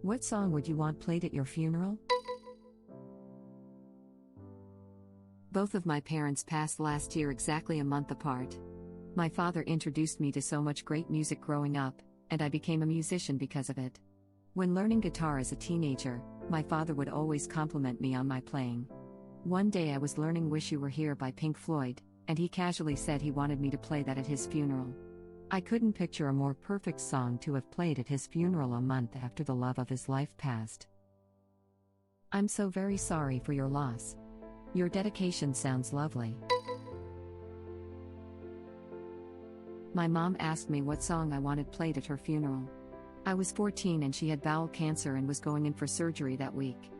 What song would you want played at your funeral? Both of my parents passed last year exactly a month apart. My father introduced me to so much great music growing up, and I became a musician because of it. When learning guitar as a teenager, my father would always compliment me on my playing. One day I was learning Wish You Were Here by Pink Floyd, and he casually said he wanted me to play that at his funeral. I couldn't picture a more perfect song to have played at his funeral a month after the love of his life passed. I'm so very sorry for your loss. Your dedication sounds lovely. My mom asked me what song I wanted played at her funeral. I was 14 and she had bowel cancer and was going in for surgery that week.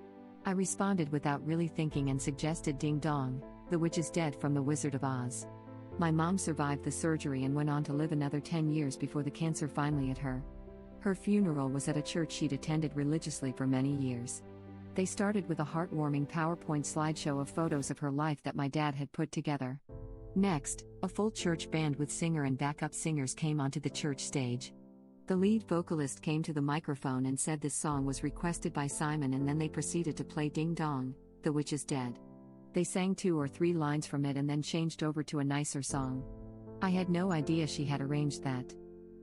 I responded without really thinking and suggested Ding Dong, The Witch is Dead from The Wizard of Oz. My mom survived the surgery and went on to live another 10 years before the cancer finally hit her. Her funeral was at a church she'd attended religiously for many years. They started with a heartwarming PowerPoint slideshow of photos of her life that my dad had put together. Next, a full church band with singer and backup singers came onto the church stage. The lead vocalist came to the microphone and said this song was requested by Simon, and then they proceeded to play Ding Dong, The Witch is Dead. They sang 2 or 3 lines from it and then changed over to a nicer song. I had no idea she had arranged that.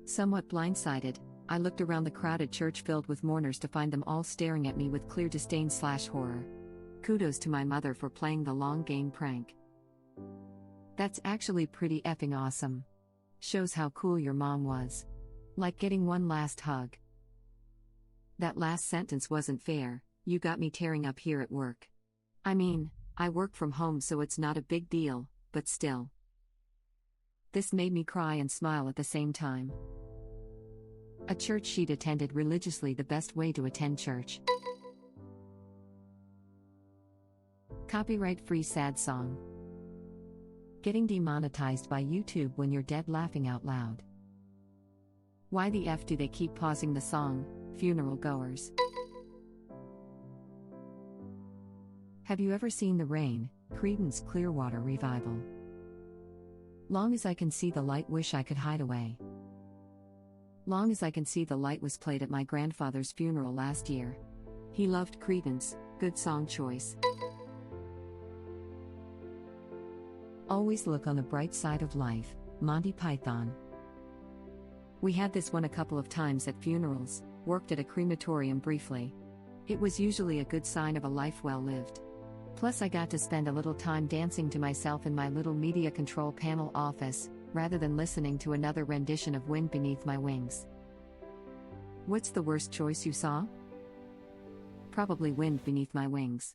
Somewhat blindsided, I looked around the crowded church filled with mourners to find them all staring at me with clear disdain/horror. Kudos to my mother for playing the long game prank. That's actually pretty effing awesome. Shows how cool your mom was. Like getting one last hug. That last sentence wasn't fair. You got me tearing up here at work. I mean, I work from home so it's not a big deal, but still. This made me cry and smile at the same time. A church she'd attended religiously, the best way to attend church. Copyright-free sad song. Getting demonetized by YouTube when you're dead laughing out loud. Why the F do they keep pausing the song, funeral goers? Have you ever seen The Rain, Creedence Clearwater Revival? Long as I can see the light, wish I could hide away. Long as I can see the light was played at my grandfather's funeral last year. He loved Creedence, good song choice. Always look on the bright side of life, Monty Python. We had this one a couple of times at funerals, worked at a crematorium briefly. It was usually a good sign of a life well lived. Plus I got to spend a little time dancing to myself in my little media control panel office, rather than listening to another rendition of Wind Beneath My Wings. What's the worst choice you saw? Probably Wind Beneath My Wings.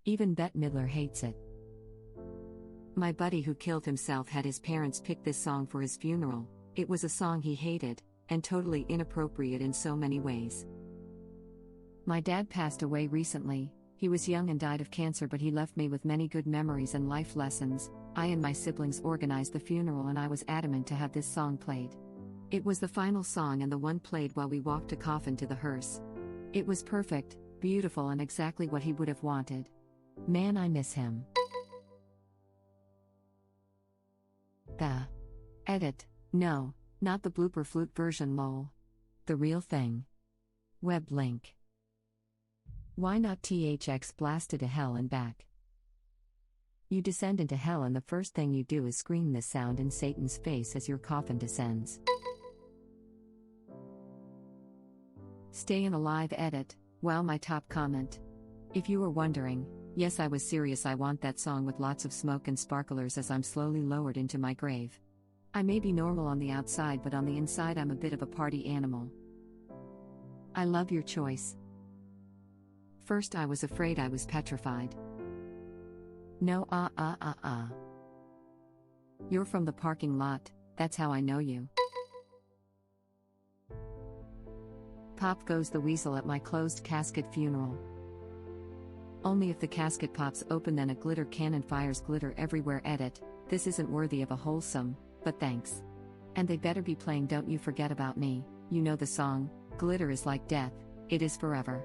Even Bette Midler hates it. My buddy who killed himself had his parents pick this song for his funeral. It was a song he hated, and totally inappropriate in so many ways. My dad passed away recently. He was young and died of cancer, but he left me with many good memories and life lessons. I and my siblings organized the funeral and I was adamant to have this song played. It was the final song and the one played while we walked a coffin to the hearse. It was perfect, beautiful, and exactly what he would have wanted. Man, I miss him. The edit. No, not the blooper flute version lol. The real thing. Web link. Why not THX blasted to hell and back? You descend into hell and the first thing you do is scream this sound in Satan's face as your coffin descends. Stayin' alive edit. Wow, my top comment. If you were wondering, yes, I was serious. I want that song with lots of smoke and sparklers as I'm slowly lowered into my grave. I may be normal on the outside, but on the inside I'm a bit of a party animal. I love your choice. First I was afraid, I was petrified. No, You're from the parking lot, that's how I know you. Pop goes the weasel at my closed casket funeral. Only if the casket pops open then a glitter cannon fires glitter everywhere edit. This isn't worthy of a wholesome, but thanks. And they better be playing Don't You Forget About Me. You know the song, glitter is like death, it is forever.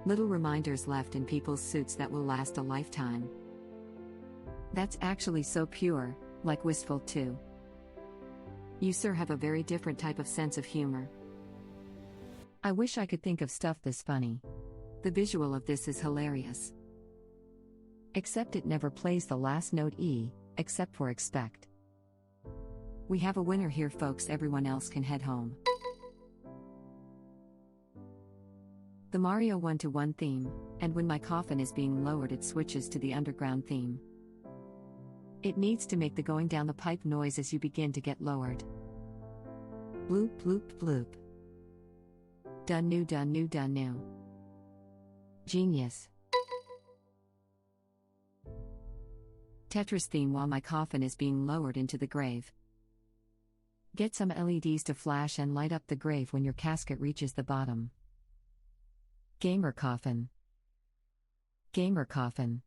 Little reminders left in people's suits that will last a lifetime. That's actually so pure, like wistful too. You sir have a very different type of sense of humor. I wish I could think of stuff this funny. The visual of this is hilarious. Except it never plays the last note E, except for expect. We have a winner here, folks. Everyone else can head home. The Mario 1-to-1 theme, and when my coffin is being lowered it switches to the underground theme. It needs to make the going down the pipe noise as you begin to get lowered. Bloop bloop bloop. Done new done new done new. Genius. Tetris theme while my coffin is being lowered into the grave. Get some LEDs to flash and light up the grave when your casket reaches the bottom. Gamer coffin. Gamer coffin.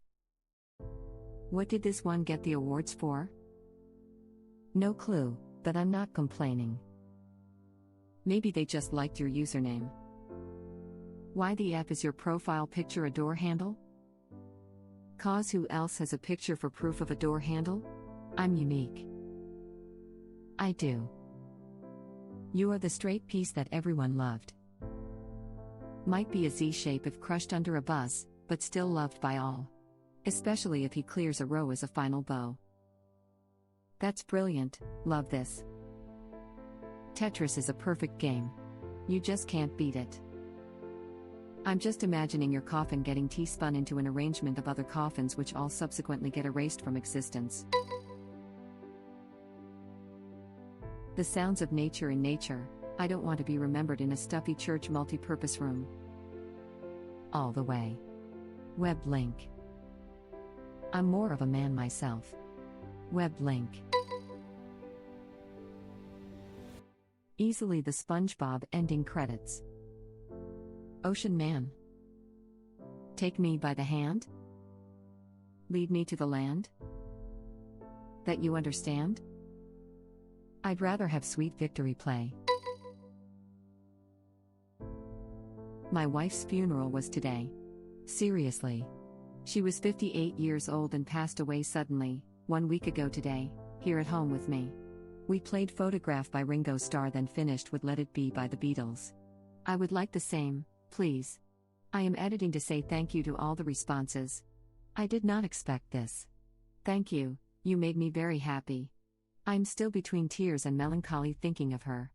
What did this one get the awards for? No clue, but I'm not complaining. Maybe they just liked your username. Why the F is your profile picture a door handle? Cause who else has a picture for proof of a door handle? I'm unique. I do. You are the straight piece that everyone loved. Might be a Z shape if crushed under a bus, but still loved by all. Especially if he clears a row as a final bow. That's brilliant, love this. Tetris is a perfect game. You just can't beat it. I'm just imagining your coffin getting T-spun into an arrangement of other coffins which all subsequently get erased from existence. The sounds of nature in nature. I don't want to be remembered in a stuffy church multi-purpose room. All the way. Web link. I'm more of a man myself. Web link. Easily the SpongeBob ending credits. Ocean Man. Take me by the hand? Lead me to the land? That you understand? I'd rather have Sweet Victory play. My wife's funeral was today. Seriously. She was 58 years old and passed away suddenly, 1 week ago today, here at home with me. We played Photograph by Ringo Starr, then finished with Let It Be by the Beatles. I would like the same, please. I am editing to say thank you to all the responses. I did not expect this. Thank you, you made me very happy. I'm still between tears and melancholy thinking of her.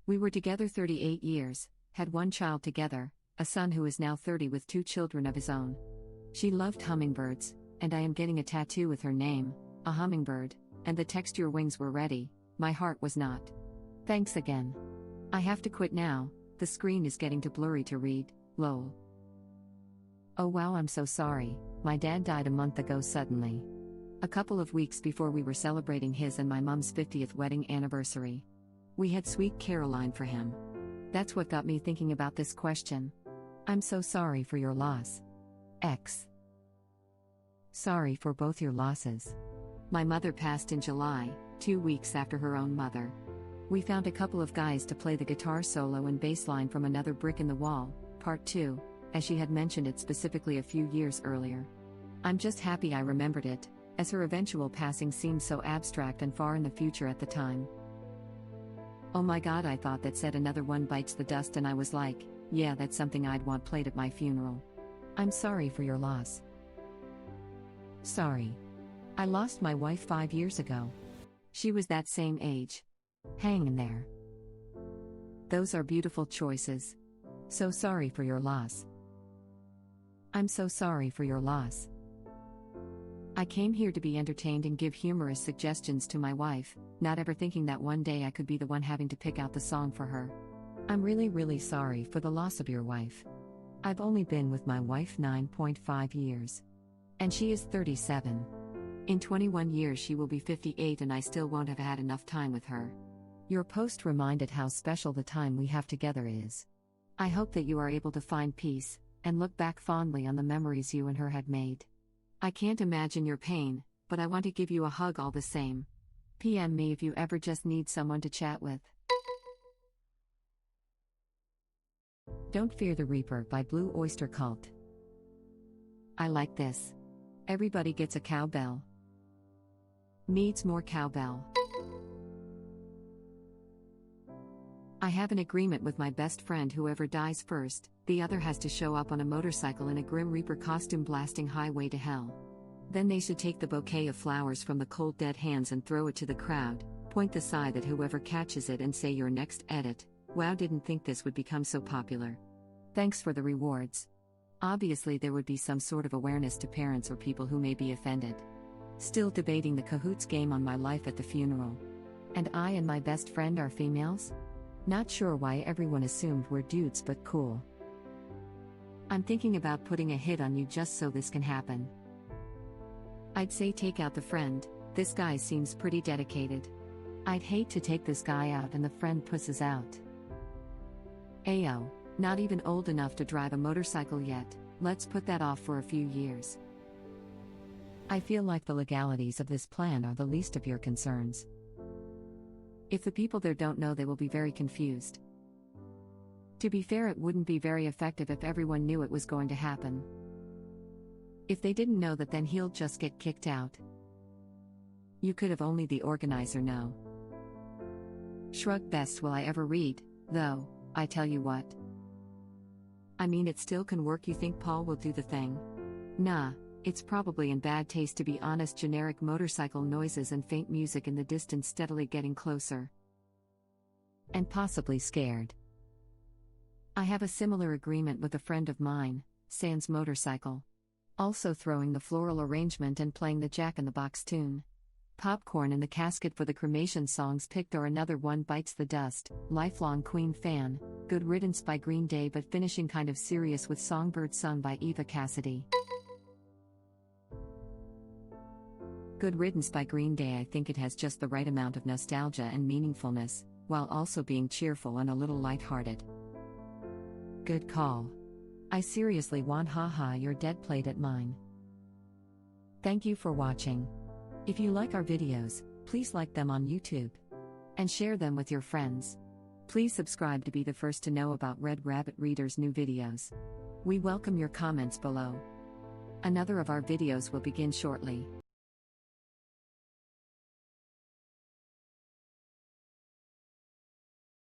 We were together 38 years, had one child together, a son who is now 30 with 2 children of his own. She loved hummingbirds, and I am getting a tattoo with her name, a hummingbird, and the text "Your wings were ready, my heart was not." Thanks again. I have to quit now, the screen is getting too blurry to read, lol. Oh wow, I'm so sorry, my dad died a month ago suddenly. A couple of weeks before we were celebrating his and my mom's 50th wedding anniversary. We had Sweet Caroline for him. That's what got me thinking about this question. I'm so sorry for your loss. X. Sorry for both your losses. My mother passed in July, 2 weeks after her own mother. We found a couple of guys to play the guitar solo and bass line from Another Brick in the Wall, Part 2, as she had mentioned it specifically a few years earlier. I'm just happy I remembered it, as her eventual passing seemed so abstract and far in the future at the time. Oh my god, I thought that said Another One Bites the Dust and I was like, yeah, that's something I'd want played at my funeral. I'm sorry for your loss. Sorry. I lost my wife 5 years ago. She was that same age. Hang in there. Those are beautiful choices. So sorry for your loss. I'm so sorry for your loss. I came here to be entertained and give humorous suggestions to my wife, not ever thinking that one day I could be the one having to pick out the song for her. I'm really sorry for the loss of your wife. I've only been with my wife 9.5 years. And she is 37. In 21 years she will be 58 and I still won't have had enough time with her. Your post reminded how special the time we have together is. I hope that you are able to find peace, and look back fondly on the memories you and her had made. I can't imagine your pain, but I want to give you a hug all the same. PM me if you ever just need someone to chat with. Don't Fear the Reaper by Blue Oyster Cult. I like this. Everybody gets a cowbell. Needs more cowbell. I have an agreement with my best friend: whoever dies first, the other has to show up on a motorcycle in a Grim Reaper costume blasting highway to hell. Then they should take the bouquet of flowers from the cold dead hands and throw it to the crowd, point the side at whoever catches it and say, "Your next edit. Wow, didn't think this would become so popular. Thanks for the rewards." Obviously there would be some sort of awareness to parents or people who may be offended. Still debating the cahoots game on my life at the funeral. And I and my best friend are females? Not sure why everyone assumed we're dudes, but cool. I'm thinking about putting a hit on you just so this can happen. I'd say take out the friend. This guy seems pretty dedicated. I'd hate to take this guy out and the friend pusses out. Ayo, not even old enough to drive a motorcycle yet, let's put that off for a few years. I feel like the legalities of this plan are the least of your concerns. If the people there don't know, they will be very confused. To be fair, it wouldn't be very effective if everyone knew it was going to happen. If they didn't know that, then he'll just get kicked out. You could have only the organizer know. Shrug. Best will I ever read, though, I tell you what. I mean, it still can work. You think Paul will do the thing? Nah, it's probably in bad taste, to be honest. Generic motorcycle noises and faint music in the distance, steadily getting closer. And possibly scared. I have a similar agreement with a friend of mine, sans motorcycle. Also throwing the floral arrangement and playing the Jack-in-the-Box tune. Popcorn in the casket for the cremation songs picked, or Another One Bites the Dust, lifelong Queen fan, Good Riddance by Green Day, but finishing kind of serious with Songbird sung by Eva Cassidy. Good Riddance by Green Day. I think it has just the right amount of nostalgia and meaningfulness, while also being cheerful and a little lighthearted. Good call. I seriously want haha you're dead played at mine. Thank you for watching. If you like our videos, please like them on YouTube. And share them with your friends. Please subscribe to be the first to know about Red Rabbit Reader's new videos. We welcome your comments below. Another of our videos will begin shortly.